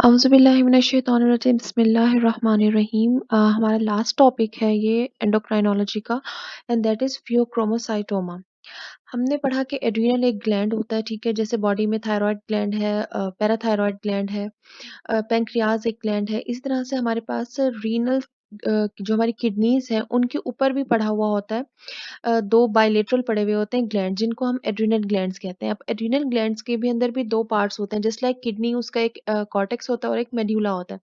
औज़ुबिल्लाहिमिनश्शैतानिर्रजीम बिस्मिल्लाहिर्रहमानिर्रहीम। हमारा last topic है ये एंडोक्राइनोलॉजी का एंड दैट इज़ फियोक्रोमोसाइटोमा। हमने पढ़ा कि एड्रिनल एक ग्लैंड होता है, ठीक है? जैसे बॉडी में थायरॉइड ग्लैंड है, पैराथायरॉइड ग्लैंड है, पैंक्रियाज एक ग्लैंड है। इसी तरह से हमारे पास रीनल जो हमारी किडनीज़ हैं उनके ऊपर भी पड़ा हुआ होता है। 2 बायलेटरल पड़े हुए होते हैं ग्लैंड जिनको हम एड्रिनल ग्लैंड्स कहते हैं। अब एड्रिनल ग्लैंड्स के भी अंदर भी 2 पार्ट्स होते हैं जस्ट लाइक किडनी उसका एक कॉर्टेक्स होता है और एक मेड्यूला होता है।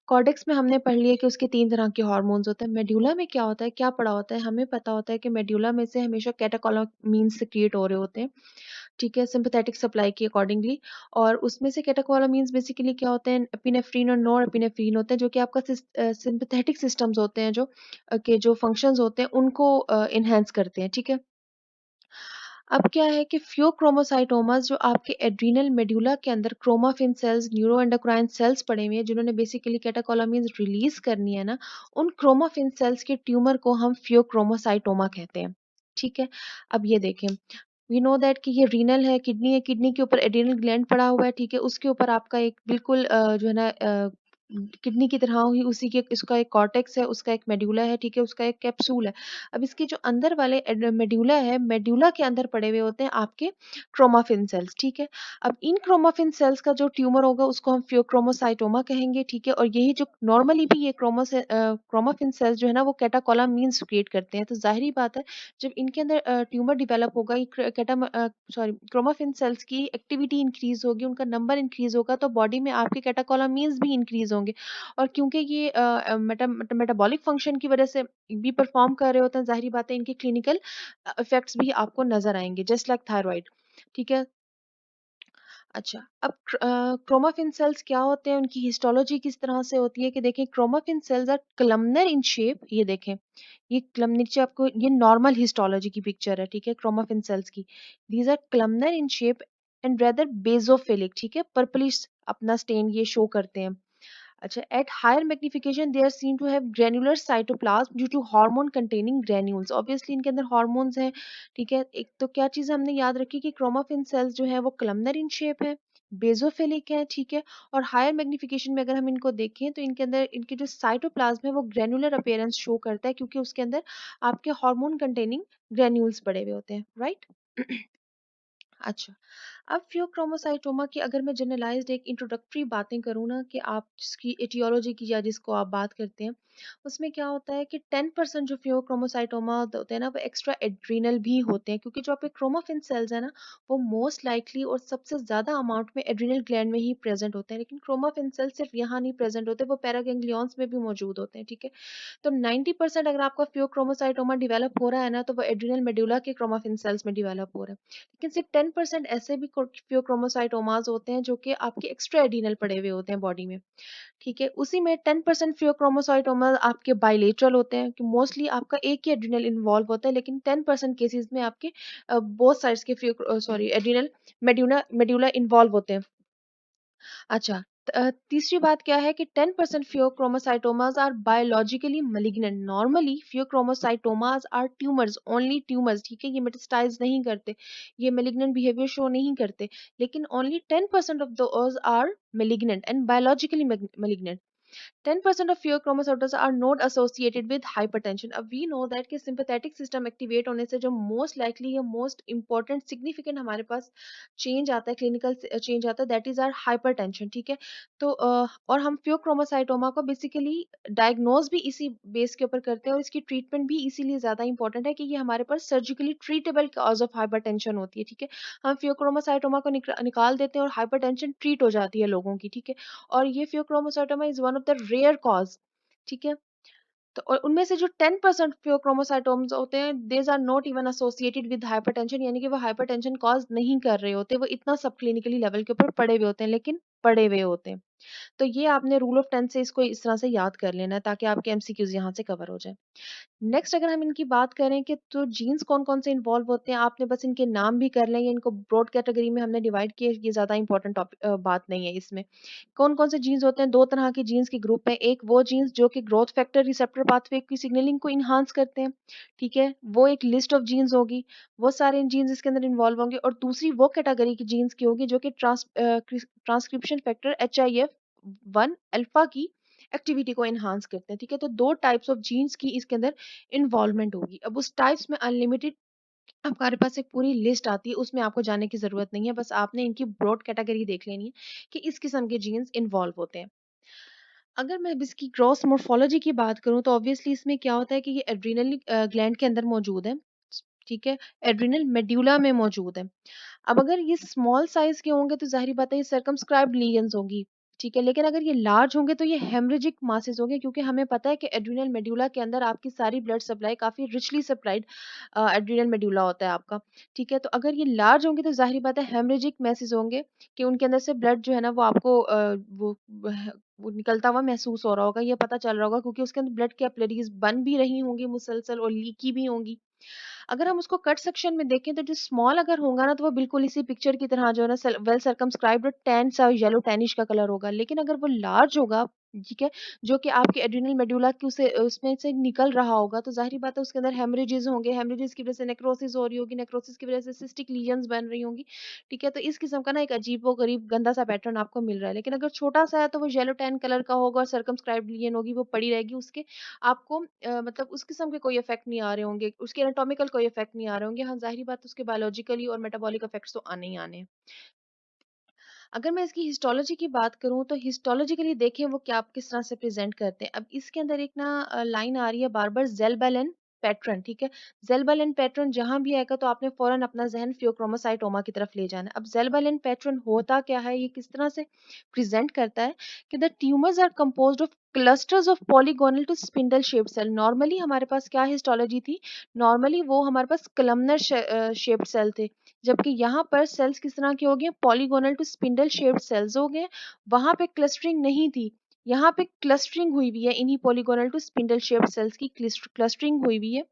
कॉर्टेक्स में हमने पढ़ लिया कि उसके 3 तरह के हार्मोन्स होते हैं। मेड्यूला में क्या होता है, क्या पढ़ा होता है? हमें पता होता है कि मेड्यूला में से हमेशा कैटेकोलामीन्स सिक्रिएट हो रहे होते हैं, ठीक है? सिम्पैथेटिक सप्लाई के अकॉर्डिंगली और उसमें से कैटेकोलामीन्स बेसिकली क्या होते हैं? एपिनेफ्रिन और नॉरएपिनेफ्रिन होते हैं जो कि आपका सिम्पैथेटिक सिस्टम्स होते हैं के जो फंक्शंस होते हैं उनको एनहांस करते हैं, ठीक है? अब क्या है कि फियोक्रोमोसाइटोमास जो आपके एड्रीनल मेडुला के अंदर क्रोमाफिन सेल्स, न्यूरोएंडोक्राइन सेल्स पड़े हुए हैं जिन्होंने बेसिकली कैटेकोलामीन्स रिलीज करनी है ना, उन क्रोमाफिन सेल्स के ट्यूमर को हम फियोक्रोमोसाइटोमा कहते हैं। ठीक है? अब ये देखें, वी नो दैट कि ये रीनल है, किडनी के ऊपर एड्रीनल ग्लैंड पड़ा हुआ है, ठीक है? उसके ऊपर आपका एक बिल्कुल जो है ना किडनी की तरह ही उसी के इसका एक कॉर्टेक्स है, उसका एक मेडुला है, ठीक है? उसका एक कैप्सूल है। अब इसके जो अंदर वाले मेड्यूला है, मेड्यूला के अंदर पड़े हुए होते हैं आपके क्रोमाफिन सेल्स, ठीक है? अब इन क्रोमाफिन सेल्स का जो ट्यूमर होगा उसको हम फियोक्रोमोसाइटोमा कहेंगे, ठीक है? और यही जो नॉर्मली भी ये क्रोमाफिन सेल्स जो है ना वो कैटाकोलामीन्स क्रिएट करते हैं। तो ज़ाहिर-सी बात है जब इनके अंदर ट्यूमर डेवलप होगा, ये क्रोमाफिन सेल्स की एक्टिविटी इंक्रीज़ होगी, उनका नंबर इंक्रीज़ होगा तो बॉडी में आपके कैटाकोलामीन्स भी इंक्रीज़ होंगे। और क्योंकि ये मेटाबॉलिक फंक्शन की वजह से भी परफॉर्म कर रहे होते हैं, ज़ाहिर-सी बात है इनके क्लिनिकल इफ़ेक्ट्स भी आपको नज़र आएँगे जस्ट लाइक थायरॉइड, ठीक है? अच्छा, अब क्रोमाफिन सेल्स क्या होते हैं, उनकी हिस्टोलॉजी किस तरह से होती है कि देखिए chromaffin cells are columnar in shape, ये देखें, ये नीचे आपको ये नॉर्मल हिस्टोलॉजी की पिक्चर है, ठीक है? क्रोमाफिन सेल्स की। These are columnar in shape and rather basophilic, ठीक है? पर्पलिश अपना स्टेन ये शो करते हैं। अच्छा, at higher magnification they are seen to have granular cytoplasm due to hormone containing granules। Obviously इनके अंदर हॉर्मोन्स हैं, ठीक है? एक तो क्या चीज़ हमने याद रखी कि क्रोमाफिन सेल्स जो है वो कलमनर इन शेप है, बेसोफिलिक है, ठीक है? और हायर मैग्निफिकेशन में अगर हम इनको देखें तो इनके अंदर इनके जो साइटोप्लाज्म है वो ग्रेनुलर अपीयरेंस शो करता है क्योंकि उसके अंदर आपके हार्मोन कंटेनिंग ग्रेन्यूल्स पड़े हुए होते हैं, राइट? अच्छा, अब फियोक्रोमोसाइटोमा की अगर मैं जनरलाइज्ड एक इंट्रोडक्टरी बातें करूँ ना कि आप जिसकी एटियोलॉजी की या जिसको आप बात करते हैं, उसमें क्या होता है कि 10% जो फियोक्रोमोसाइटोमा होते हैं ना, वो एक्स्ट्रा एड्रीनल भी होते हैं क्योंकि जो आपके क्रोमाफिन सेल्स हैं ना, वो मोस्ट लाइकली और सबसे ज़्यादा अमाउंट में एड्रीनल ग्लैंड में ही प्रेज़ेंट होते हैं, लेकिन क्रोमाफिन सेल्स सिर्फ यहाँ नहीं प्रेज़ेंट होते, वो पैरागैंग्लियॉन्स में भी मौजूद होते हैं, ठीक है? तो 90% अगर आपका फियोक्रोमोसाइटोमा डेवलप हो रहा है ना, तो वो एड्रिनल मेडुला के क्रोमाफिन सेल्स में डेवलप हो रहा है। लेकिन सिर्फ 10% ऐसे भी फियोक्रोमोसाइटोमास होते हैं जो कि आपके एक्स्ट्रा एड्रिनल पड़े हुए होते हैं बॉडी में, ठीक है? उसी में 10% फियोक्रोमोसाइटोमा आपके बायलेटरल होते हैं कि मोस्टली आपका एक ही एड्रिनल इन्वॉल्व होता है, लेकिन 10% केसेस में आपके बोथ साइड्स के एड्रिनल मेडुला इन्वॉल्व होते हैं। अच्छा, तीसरी बात क्या है कि 10% pheochromocytomas are biologically malignant. Normally pheochromocytomas are tumours, only tumours, ठीक है? ये मेटास्टाइज नहीं करते, ये मैलिग्नेंट बिहेवियर शो नहीं करते, लेकिन only 10% of those are malignant and biologically malignant. 10% of fewer chromosomes are not associated with hypertension। अब we know that कि sympathetic system activate होने से जो most likely या most important significant हमारे पास change आता है, clinical change आता है, that is our hypertension, ठीक है? तो और हम फियोक्रोमोसाइटोमा को बेसिकली डायग्नोज भी इसी बेस के ऊपर करते हैं और इसकी ट्रीटमेंट भी इसीलिए ज़्यादा इंपॉर्टेंट है कि ये हमारे पास surgically treatable cause of hypertension होती है, ठीक है? हम फियोक्रोमोसाइटोमा को निकाल देते हैं और हाइपरटेंशन ट्रीट हो जाती है लोगों की, ठीक है? और ये pheochromocytoma is one of the rare cause, ठीक है? तो और उनमें से जो 10% फियोक्रोमोसाइटोम्स होते हैं, these are not even associated with hypertension, यानी कि वो हाइपरटेंशन कॉज़ नहीं कर रहे होते, वो इतना सब क्लिनिकली लेवल के ऊपर पड़े हुए होते हैं, लेकिन पड़े हुए होते हैं। तो ये आपने रूल ऑफ 10 से इसको इस तरह से याद कर लेना है ताकि आपके एमसीक्यूज़ यहाँ से कवर हो जाएँ। नेक्स्ट अगर हम इनकी बात करें कि तो जीन्स कौन-कौन से इन्वॉल्व होते हैं, आपने बस इनके नाम भी कर लें या इनको ब्रॉड कैटेगरी में हमने डिवाइड किया, ये ज़्यादा इम्पोर्टेंट बात नहीं है इसमें। कौन-कौन से जीन्स होते हैं, 2 तरह के जीन्स के ग्रुप हैं। एक वो जीन्स जो कि ग्रोथ फैक्टर रिसेप्टर पाथवे की सिग्नलिंग को एनहांस करते हैं, ठीक है? वो एक लिस्ट ऑफ जीन्स होगी, वो सारे जीन्स इसके अंदर इन्वॉल्व होंगे और दूसरी वो कैटेगरी की जीन्स की होगी जो कि ट्रांसक्रिप्शन फैक्टर एचआईएफ 1 अल्फा की एक्टिविटी को एनहांस करते हैं, ठीक है। तो 2 टाइप्स ऑफ जीन्स की इसके अंदर इन्वॉल्वमेंट होगी। अब उस टाइप्स में अनलिमिटेड हमारे पास एक पूरी लिस्ट आती है, उसमें आपको जाने की ज़रूरत नहीं है, बस आपने इनकी ब्रॉड कैटेगरी देख लेनी है कि इस किस्म के जीन्स इन्वॉल्व होते हैं। अगर मैं अब इसकी ग्रॉस मोर्फोलॉजी की बात करूँ तो ऑब्वियसली इसमें क्या होता है कि ये एड्रिनल ग्लैंड के अंदर मौजूद है, ठीक है? एड्रिनल मेड्यूला में मौजूद है। अब अगर ये स्मॉल साइज़ के होंगे तो ज़ाहिर बात है ये सर्कमस्क्राइब्ड लीजन्स होंगी, ठीक है? लेकिन अगर ये लार्ज होंगे तो ये हेमरेजिक मासेस होंगे, क्योंकि हमें पता है कि एड्रिनल मेड्यूला के अंदर आपकी सारी ब्लड सप्लाई काफ़ी रिचली सप्लाइड एड्रिनल मेड्यूला होता है आपका, ठीक है? तो अगर ये लार्ज होंगे तो ज़ाहिर बात है हेमरेजिक मैसेज होंगे कि उनके अंदर से ब्लड जो है ना वो आपको वो निकलता हुआ महसूस हो रहा होगा, ये पता चल रहा होगा, क्योंकि उसके अंदर ब्लड कैपिलरीज़ बन भी रही होंगी मुसलसल और लीकी भी होंगी। अगर हम उसको कट सेक्शन में देखें तो जो स्मॉल अगर होगा ना तो वो बिल्कुल इसी पिक्चर की तरह जो है ना वेल सर्कमस्क्राइब्ड टैन सा येलो टैनिश का कलर होगा। लेकिन अगर वो लार्ज होगा, ठीक है, जो कि आपके एड्रिनल मेडुला की उसे उसमें से निकल रहा होगा, तो ज़ाहिर बात है उसके अंदर हेमरेजेस होंगे, हेमरेजेस की वजह से नेक्रोसिस हो रही होगी, नेक्रोसिस की वजह से सिस्टिक लीजन्स बन रही होंगी, ठीक है। तो इस किस्म का ना एक अजीबो-गरीब गंदा सा पैटर्न आपको मिल रहा है। लेकिन अगर छोटा सा है तो वो येलो टैन कलर का होगा और सर्कमस्क्राइब्ड लीजन होगी, वो पड़ी रहेगी, उसके आपको मतलब उस किस्म के कोई इफ़ेक्ट नहीं आ रहे होंगे, उसके एनाटॉमिकल कोई इफ़ेक्ट नहीं आ रहे होंगे। हाँ, ज़ाहिर बात है उसके बायोलॉजिकली और मेटाबॉलिक इफ़ेक्ट्स तो आने ही आने हैं। अगर मैं इसकी हिस्टोलॉजी की बात करूँ तो हिस्टोलॉजिकली देखें वो क्या किस तरह से प्रेज़ेंट करते हैं। अब इसके अंदर एक ना लाइन आ रही है बार-बार ज़ेल्बेलन पैटर्न, ठीक है? ज़ेल्बेलन पैटर्न जहाँ भी आएगा तो आपने फ़ौरन अपना ज़हन फ़ियोक्रोमोसाइटोमा की तरफ ले जाना है। अब ज़ेल्बेलन पैटर्न होता क्या है? ये किस तरह से प्रेज़ेंट करता है कि the tumours are composed of clusters of polygonal to spindle shaped cell. Normally हमारे पास क्या हिस्टोलॉजी थी? नॉर्मली वो हमारे पास कलमनर शेप्ड सेल थे। जबकि यहाँ पर सेल्स किस तरह के हो गए? Polygonal to spindle shaped cells हो गए। वहाँ पे क्लस्टरिंग नहीं थी। यहाँ पे क्लस्टरिंग हुई हुई है, इन्हीं polygonal to spindle shaped cells की क्लस्टरिंग हुई हुई है।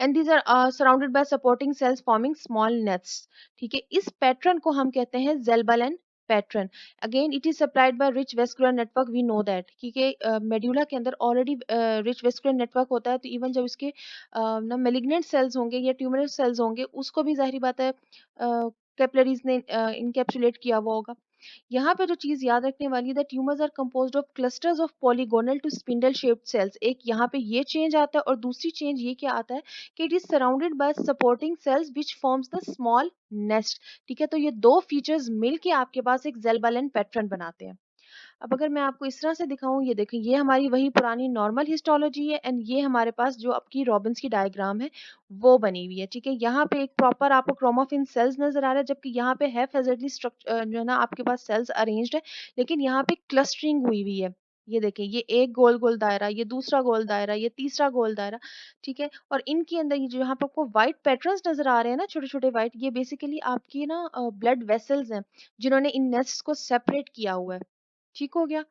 And these are surrounded by supporting cells forming small nets, ठीक है। इस पैटर्न को हम कहते हैं zellballen pattern. Again it is supplied by rich vascular network, we know that, क्योंकि मेड्यूला के अंदर ऑलरेडी रिच वेस्कुलर नेटवर्क होता है, तो इवन जब इसके ना मेलिग्नेंट सेल्स होंगे या ट्यूमरल सेल्स होंगे उसको भी ज़ाहिर बात है कैपिलरीज ने इनकैप्सुलेट किया हुआ होगा। यहाँ पे जो चीज़ याद रखने वाली है, that tumours are composed of clusters of polygonal to spindle shaped cells. एक यहाँ पे ये चेंज आता है और दूसरी चेंज ये क्या आता है कि it is surrounded by supporting sales which forms the small nest, ठीक है। तो ये दो फीचर्स मिलके आपके पास एक ज़ेल्बेलन पैटर्न बनाते हैं। अब अगर मैं आपको इस तरह से दिखाऊं, ये देखें, ये हमारी वही पुरानी नॉर्मल हिस्टोलॉजी है एंड ये हमारे पास जो आपकी रॉबिन्स की डायग्राम है वो बनी हुई है, ठीक है। यहाँ पे एक प्रॉपर आपको क्रोमोफिन सेल्स नजर आ रहा है, जबकि यहाँ पे है फेजेटली स्ट्रक्चर जो है ना आपके पास सेल्स अरेंज्ड है, लेकिन यहाँ पे क्लस्टरिंग हुई हुई है। ये देखें, ये एक गोल गोल दायरा, ये दूसरा गोल दायरा, ये तीसरा गोल दायरा, ठीक है। और इनके अंदर ये जो यहाँ पे आपको व्हाइट पैटर्न्स नजर आ रहे हैं ना, छोटे छोटे व्हाइट, ये बेसिकली आपकी ना ब्लड वेसल्स हैं जिन्होंने इन नेस्ट्स को सेपरेट किया हुआ है, ठीक हो गया।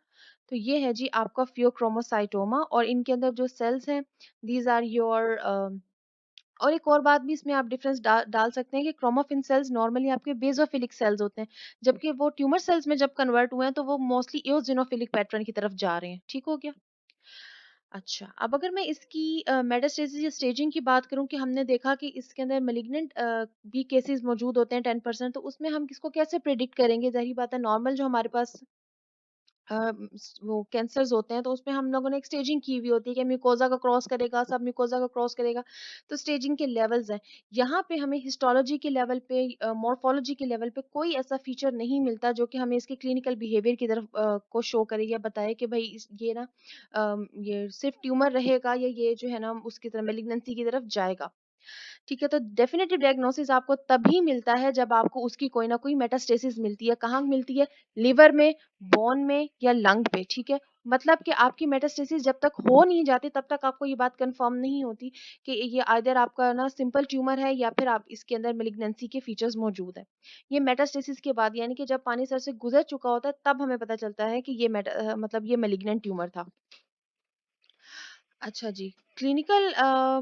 तो ये है जी आपका फियोक्रोमोसाइटोमा और इनके अंदर जो सेल्स हैं, दीज आर योर और एक और बात भी इसमें आप डिफरेंस डाल सकते हैं कि क्रोमोफिन सेल्स नॉर्मली आपके बेसोफिलिक सेल्स होते हैं, जबकि वो ट्यूमर सेल्स में जब कन्वर्ट हुए हैं तो वो मोस्टली इओसिनोफिलिक पैटर्न की तरफ जा रहे हैं, ठीक हो गया। अच्छा, अब अगर मैं इसकी मेटास्टेसिस या स्टेजिंग की बात करूं कि हमने देखा कि इसके अंदर मैलिग्नेंट भी केसेस मौजूद होते हैं 10%, तो उसमें हम किसको कैसे प्रिडिक्ट करेंगे? जाहिर बात है नॉर्मल जो हमारे पास वो कैंसर्स होते हैं तो उसमें हम लोगों ने एक स्टेजिंग की हुई होती है कि म्यूकोज़ा का क्रॉस करेगा, सब म्यूकोज़ा का क्रॉस करेगा, तो स्टेजिंग के लेवल्स हैं। यहाँ पे हमें हिस्टोलॉजी के लेवल पे मॉर्फोलॉजी के लेवल पे कोई ऐसा फीचर नहीं मिलता जो कि हमें इसके क्लिनिकल बिहेवियर की तरफ को शो करे या बताए कि भाई ये ना ये सिर्फ ट्यूमर रहेगा या ये जो है ना उसकी तरफ मेलिग्नेंसी की तरफ जाएगा, ठीक है। तो डेफिनेटिव डायग्नोसिस आपको तभी मिलता है जब आपको उसकी कोई ना कोई मेटास्टेसिस मिलती है। कहाँ मिलती है? लिवर में, बोन में या लंग पे, ठीक है। मतलब कि आपकी मेटास्टेसिस जब तक हो नहीं जाती तब तक आपको ये बात कंफर्म नहीं होती कि ये आइदर आपका ना सिंपल ट्यूमर है या फिर आप इसके अंदर मेलिग्नेंसी के फीचर्स मौजूद है। ये मेटास्टेसिस के बाद यानी कि जब पानी सर से गुजर चुका होता है तब हमें पता चलता है कि ये मतलब ये मेलिग्नेंट ट्यूमर था। अच्छा जी, क्लिनिकल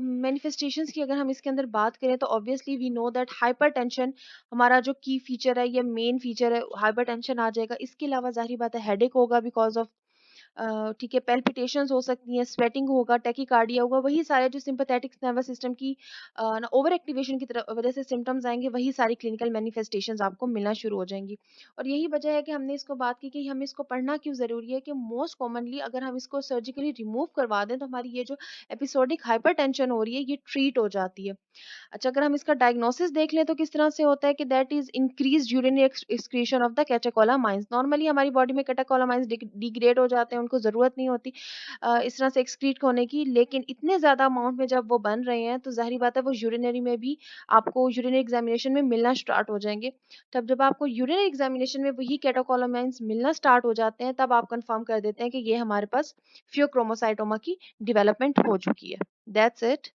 मैनिफेस्टेशंस की अगर हम इसके अंदर बात करें तो obviously we know that hypertension हमारा जो की फीचर है, ये मेन फीचर है, हाइपरटेंशन आ जाएगा। इसके अलावा ज़ाहिर बात है हेडेक होगा बिकॉज़ ऑफ ठीक है, पैल्पिटेशंस हो सकती हैं, स्वेटिंग होगा, टैकीकार्डिया होगा, वही सारे जो सिम्पैथेटिक नर्वस सिस्टम की ना ओवर एक्टिवेशन की वजह से सिम्पटम्स आएँगे, वही सारी क्लिनिकल मैनिफेस्टेशंस आपको मिलना शुरू हो जाएँगी। और यही वजह है कि हमने इसको बात की कि हमें इसको पढ़ना क्यों ज़रूरी है कि मोस्ट कॉमनली अगर हम इसको सर्जिकली रिमूव करवा दें, तो हमारी ये जो एपिसोडिक हाइपरटेंशन हो रही है, ये ट्रीट हो जाती है। अच्छा, अगर हम इसका डायग्नोसिस देख लें तो किस तरह से होता है कि that is increased urinary excretion of the catecholamines. Normally हमारी बॉडी में कैटेकोलामाइन्स डिग्रेड हो जाते हैं, उनको ज़रूरत नहीं होती इस तरह से एक्सक्रीट होने की, लेकिन इतने ज़्यादा अमाउंट में जब वो बन रहे हैं तो ज़ाहिर बात है वो यूरिनरी में भी आपको यूरिनरी एग्जामिनेशन में मिलना स्टार्ट हो जाएँगे। तब जब आपको यूरिनरी एग्जामिनेशन में वही कैटेकोलामाइन्स मिलना स्टार्ट हो जाते हैं, तब आप कन्फर्म कर देते हैं कि ये हमारे पास फियोक्रोमोसाइटोमा की डेवलपमेंट हो चुकी है। That's it.